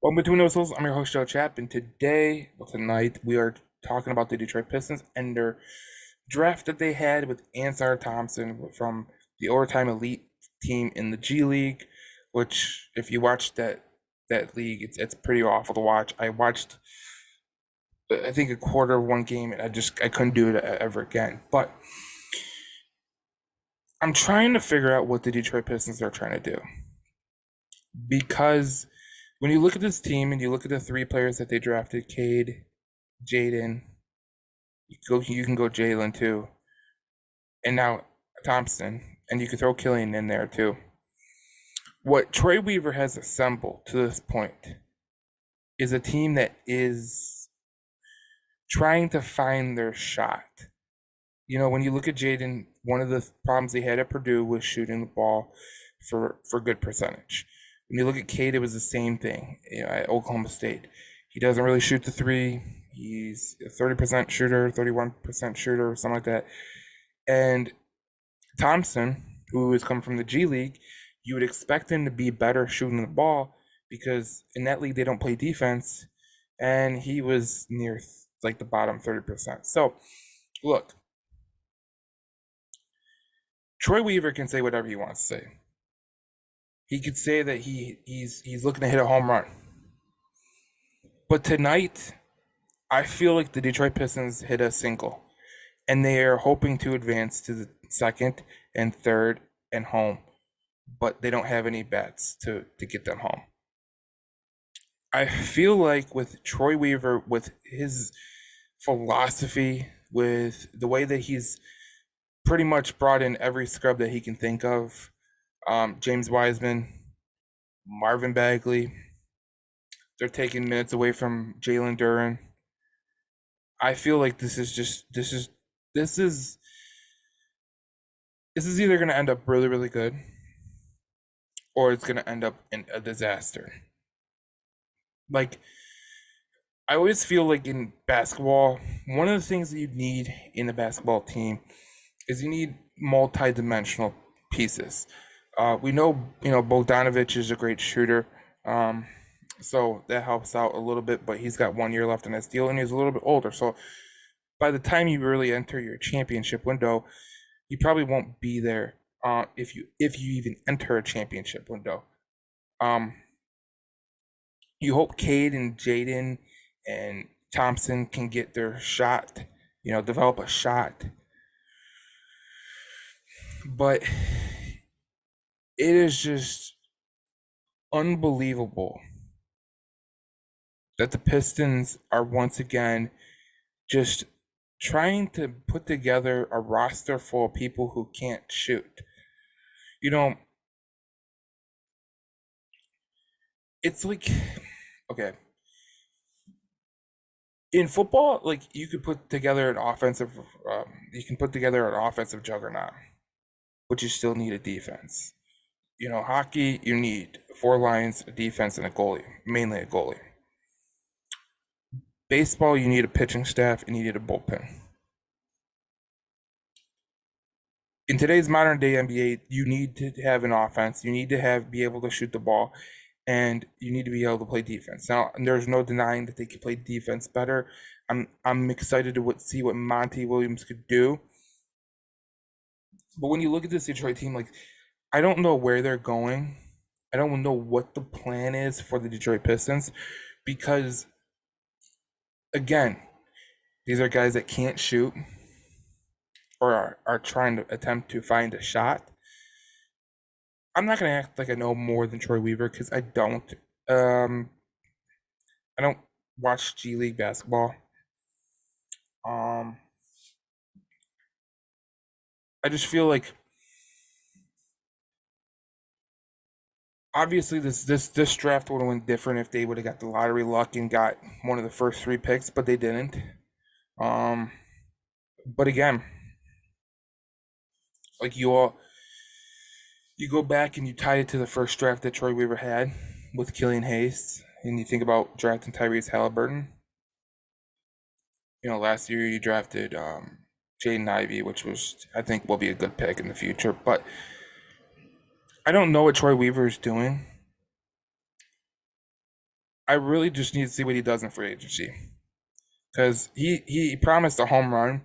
Well, between those souls, I'm your host Joe Chap, and tonight, we are talking about the Detroit Pistons and their draft that they had with Ansar Thompson from the overtime elite team in the G League. Which, if you watch that league, it's pretty awful to watch. I watched, I think, a quarter of one game, and I couldn't do it ever again. But I'm trying to figure out what the Detroit Pistons are trying to do because when you look at this team and you look at the three players that they drafted, Cade, Jaden, you can go Jalen too, and now Thompson, and you can throw Killian in there too. What Troy Weaver has assembled to this point is a team that is trying to find their shot. You know, when you look at Jaden, one of the problems he had at Purdue was shooting the ball for good percentage. When you look at Cade, it was the same thing. You know, at Oklahoma State, he doesn't really shoot the three. He's a 30% shooter, 31% shooter, something like that. And Thompson, who is coming from the G League, you would expect him to be better shooting the ball because in that league they don't play defense, and he was near like the bottom 30%. So, look, Troy Weaver can say whatever he wants to say. He could say that he's looking to hit a home run. But tonight, I feel like the Detroit Pistons hit a single, and they are hoping to advance to the second and third and home, but they don't have any bats to get them home. I feel like with Troy Weaver, with his philosophy, with the way that he's pretty much brought in every scrub that he can think of, James Wiseman, Marvin Bagley, they're taking minutes away from Jalen Duren. I feel like this is this is either going to end up really really good or it's going to end up in a disaster. Like, I always feel like in basketball, one of the things that you need in a basketball team is you need multi-dimensional pieces. We know, Bogdanovich is a great shooter, um, so that helps out a little bit. But he's got 1 year left in his deal, and he's a little bit older. So by the time you really enter your championship window, you probably won't be there. If you even enter a championship window, um, you hope Cade and Jaden and Thompson can get their shot, develop a shot. But it is just unbelievable that the Pistons are once again just trying to put together a roster full of people who can't shoot. You know, it's like, okay, in football, like you can put together an offensive juggernaut, but you still need a defense. Hockey, you need four lines, a defense, and a goalie, mainly a goalie. Baseball, you need a pitching staff and you need a bullpen. In today's modern day NBA, you need to have an offense. You need to be able to shoot the ball, and you need to be able to play defense. Now, there's no denying that they can play defense better. I'm excited to see what Monty Williams could do. But when you look at this Detroit team, like, I don't know where they're going. I don't know what the plan is for the Detroit Pistons because, again, these are guys that can't shoot or are trying to attempt to find a shot. I'm not gonna act like I know more than Troy Weaver because I don't. Um, I don't watch G League basketball. Um, I just feel like obviously this draft would have went different if they would have got the lottery luck and got one of the first three picks, but they didn't. Um, but again, like you go back and you tie it to the first draft that Troy Weaver had with Killian Hayes, and you think about drafting Tyrese Halliburton. Last year you drafted Jaden Ivey, which was I think will be a good pick in the future. But I don't know what Troy Weaver is doing. I really just need to see what he does in free agency because he promised a home run,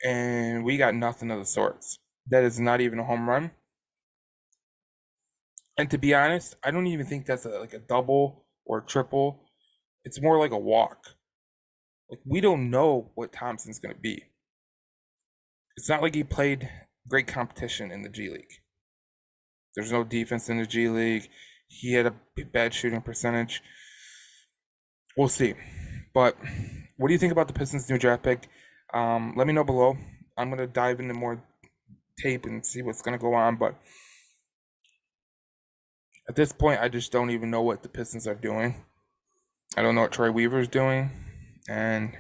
and we got nothing of the sorts. That is not even a home run. And to be honest, I don't even think that's like a double or a triple. It's more like a walk. Like we don't know what Thompson's going to be. It's not like he played great competition in the G League. There's no defense in the G League. He had a bad shooting percentage. We'll see. But what do you think about the Pistons' new draft pick? Let me know below. I'm gonna dive into more tape and see what's gonna go on. But at this point, I just don't even know what the Pistons are doing. I don't know what Troy Weaver's doing, and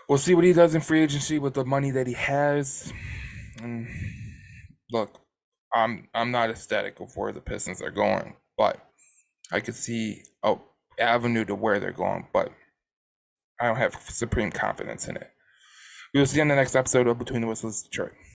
we'll see what he does in free agency with the money that he has. And look, I'm not ecstatic of where the Pistons are going, but I could see a avenue to where they're going, but I don't have supreme confidence in it. We will see you on the next episode of Between the Whistles Detroit.